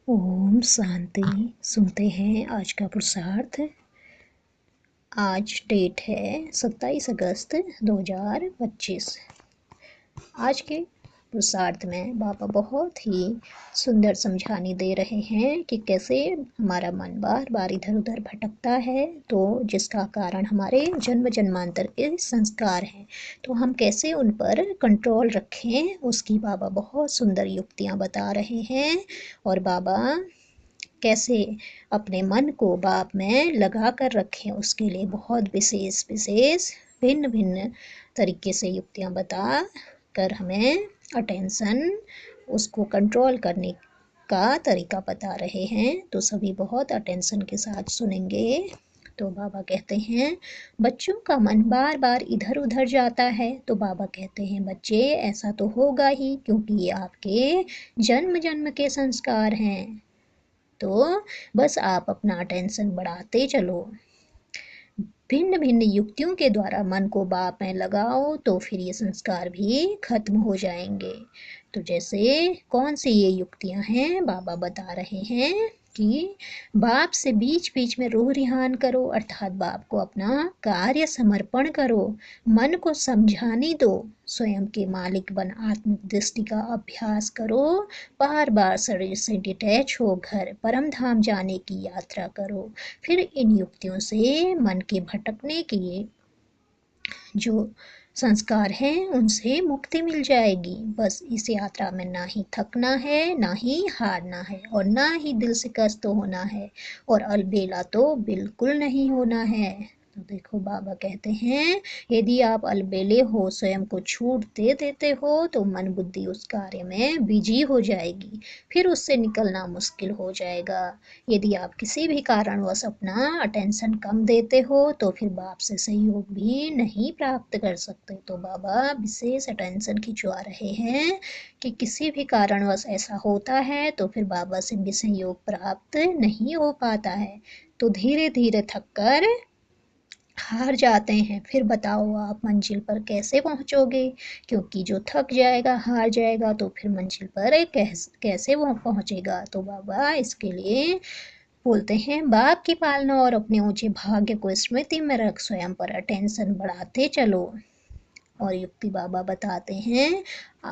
ओम शांति। सुनते हैं आज का पुरुषार्थ। आज डेट है 27 अगस्त 2025। आज के पुरुषार्थ में बाबा बहुत ही सुंदर समझाने दे रहे हैं कि कैसे हमारा मन बार बार इधर उधर भटकता है, तो जिसका कारण हमारे जन्म जन्मांतर के संस्कार हैं, तो हम कैसे उन पर कंट्रोल रखें, उसकी बाबा बहुत सुंदर युक्तियाँ बता रहे हैं। और बाबा कैसे अपने मन को बाप में लगा कर रखें, उसके लिए बहुत विशेष विशेष भिन्न भिन्न तरीके से युक्तियाँ बता कर हमें अटेंशन उसको कंट्रोल करने का तरीका बता रहे हैं। तो सभी बहुत अटेंशन के साथ सुनेंगे। तो बाबा कहते हैं बच्चों का मन बार बार इधर उधर जाता है, तो बाबा कहते हैं बच्चे ऐसा तो होगा ही, क्योंकि ये आपके जन्म जन्म के संस्कार हैं। तो बस आप अपना अटेंशन बढ़ाते चलो, भिन्न भिन्न युक्तियों के द्वारा मन को बाप में लगाओ, तो फिर ये संस्कार भी खत्म हो जाएंगे। तो जैसे कौन सी ये युक्तियां हैं, बाबा बता रहे हैं कि बाप से बीच बीच में रूह रिहान करो, अर्थात बाप को अपना कार्य समर्पण करो, मन को समझाने दो, स्वयं के मालिक बन आत्म दृष्टि का अभ्यास करो, बार बार शरीर से डिटैच हो घर परम धाम जाने की यात्रा करो। फिर इन युक्तियों से मन के भटकने के जो संस्कार हैं उनसे मुक्ति मिल जाएगी। बस इस यात्रा में ना ही थकना है, ना ही हारना है, और ना ही दिल से कष्ट होना है, और अलबेला तो बिल्कुल नहीं होना है। तो देखो बाबा कहते हैं यदि आप अलबेले हो, स्वयं को छूट दे देते हो, तो मन बुद्धि उस कार्य में बिजी हो जाएगी, फिर उससे निकलना मुश्किल हो जाएगा। यदि आप किसी भी कारणवश अपना अटेंशन कम देते हो, तो फिर बाप से सहयोग भी नहीं प्राप्त कर सकते। तो बाबा विशेष अटेंशन खिंचवा रहे हैं कि किसी भी कारणवश ऐसा होता है तो फिर बाबा से भी सहयोग प्राप्त नहीं हो पाता है, तो धीरे धीरे थक कर हार जाते हैं। फिर बताओ आप मंजिल पर कैसे पहुंचोगे, क्योंकि जो थक जाएगा, हार जाएगा, तो फिर मंजिल पर कैसे वो पहुंचेगा। तो बाबा इसके लिए बोलते हैं बाप की पालना और अपने ऊंचे भाग्य को स्मृति में रख स्वयं पर अटेंशन बढ़ाते चलो। और युक्ति बाबा बताते हैं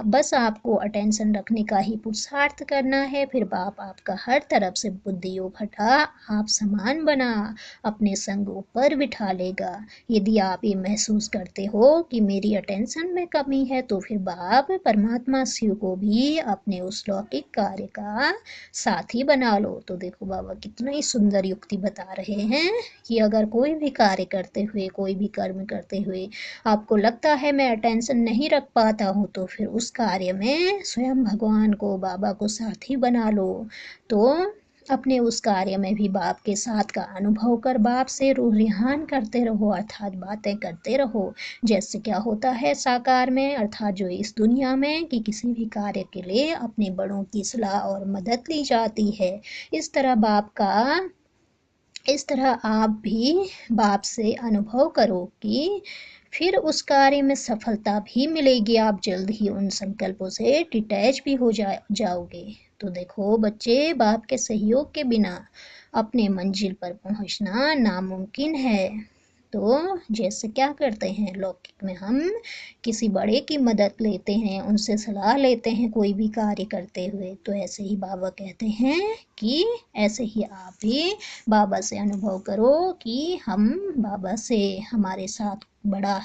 बस आपको अटेंशन रखने का ही पुरुषार्थ करना है, फिर बाप आपका हर तरफ से बुद्धि योग हटा आप समान बना अपने संग ऊपर बिठा लेगा। यदि आप ये महसूस करते हो कि मेरी अटेंशन में कमी है, तो फिर बाप परमात्मा शिव को भी अपने उस लौकिक कार्य का साथी बना लो। तो देखो बाबा कितना ही सुंदर युक्ति बता रहे हैं कि अगर कोई भी कार्य करते हुए, कोई भी कर्म करते हुए आपको लगता है मैं अटेंशन नहीं रख पाता हूँ, तो फिर उस कार्य में स्वयं भगवान को, बाबा को साथी बना लो। तो अपने उस कार्य में भी बाप के साथ का अनुभव कर बाप से रूह रिहान करते रहो, अर्थात बातें करते रहो। जैसे क्या होता है साकार में, अर्थात जो इस दुनिया में, कि किसी भी कार्य के लिए अपने बड़ों की सलाह और मदद ली जाती है, इस तरह आप भी बाप से अनुभव करो कि फिर उस कार्य में सफलता भी मिलेगी। आप जल्द ही उन संकल्पों से डिटैच भी हो जाओगे। तो देखो बच्चे, बाप के सहयोग के बिना अपने मंजिल पर पहुंचना नामुमकिन है। तो जैसे क्या करते हैं लौकिक में, हम किसी बड़े की मदद लेते हैं, उनसे सलाह लेते हैं कोई भी कार्य करते हुए, तो ऐसे ही बाबा कहते हैं कि ऐसे ही आप भी बाबा से अनुभव करो कि हम बाबा से, हमारे साथ बड़ा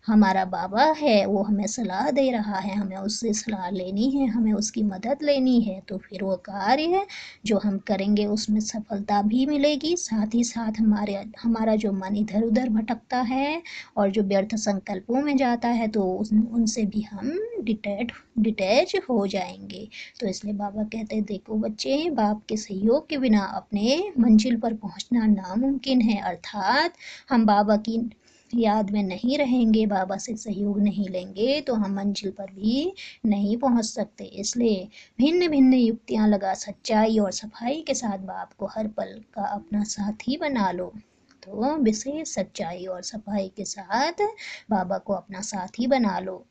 हमारा बाबा है, वो हमें सलाह दे रहा है, हमें उससे सलाह लेनी है, हमें उसकी मदद लेनी है। तो फिर वो कार्य जो हम करेंगे उसमें सफलता भी मिलेगी, साथ ही साथ हमारा जो मन इधर उधर भटकता है और जो व्यर्थ संकल्पों में जाता है, तो उनसे भी हम डिटैच हो जाएंगे। तो इसलिए बाबा कहते हैं देखो बच्चे, बाप के सहयोग के बिना अपने मंजिल पर पहुंचना नामुमकिन है, अर्थात हम बाबा की याद में नहीं रहेंगे, बाबा से सहयोग नहीं लेंगे, तो हम मंजिल पर भी नहीं पहुंच सकते। इसलिए भिन्न भिन्न युक्तियां लगा सच्चाई और सफाई के साथ बाप को हर पल का अपना साथी बना लो। तो विशेष सच्चाई और सफाई के साथ बाबा को अपना साथी बना लो।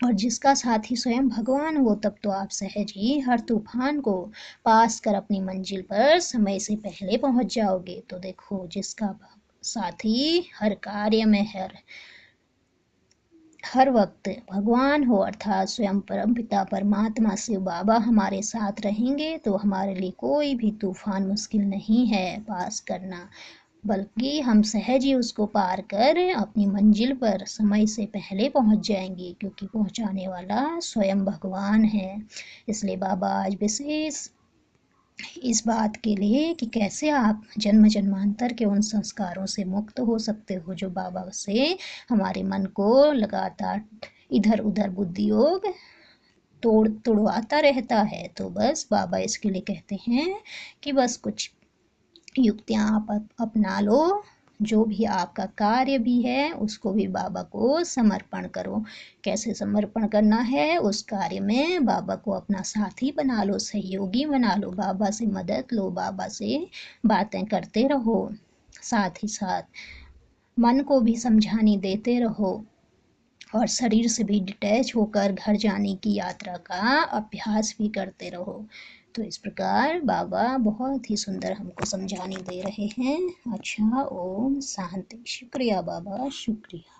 और जिसका साथी स्वयं भगवान हो, तब तो आप सहज ही हर तूफान को पास कर अपनी मंजिल पर समय से पहले पहुंच जाओगे। तो देखो, जिसका साथी हर कार्य में हर वक्त भगवान हो, अर्थात स्वयं परम पिता परमात्मा शिव बाबा हमारे साथ रहेंगे, तो हमारे लिए कोई भी तूफान मुश्किल नहीं है पास करना, बल्कि हम सहज ही उसको पार कर अपनी मंजिल पर समय से पहले पहुंच जाएंगे, क्योंकि पहुंचाने वाला स्वयं भगवान है। इसलिए बाबा आज विशेष इस बात के लिए कि कैसे आप जन्म जन्मांतर के उन संस्कारों से मुक्त हो सकते हो जो बाबा से हमारे मन को लगातार इधर उधर बुद्धि योग तोड़वाता रहता है। तो बस बाबा इसके लिए कहते हैं कि बस कुछ युक्तियां आप अपना लो, जो भी आपका कार्य भी है उसको भी बाबा को समर्पण करो। कैसे समर्पण करना है? उस कार्य में बाबा को अपना साथी बना लो, सहयोगी बना लो, बाबा से मदद लो, बाबा से बातें करते रहो, साथ ही साथ मन को भी समझाने देते रहो, और शरीर से भी डिटैच होकर घर जाने की यात्रा का अभ्यास भी करते रहो। तो इस प्रकार बाबा बहुत ही सुंदर हमको समझाने दे रहे हैं। अच्छा, ओम शांति। शुक्रिया बाबा, शुक्रिया।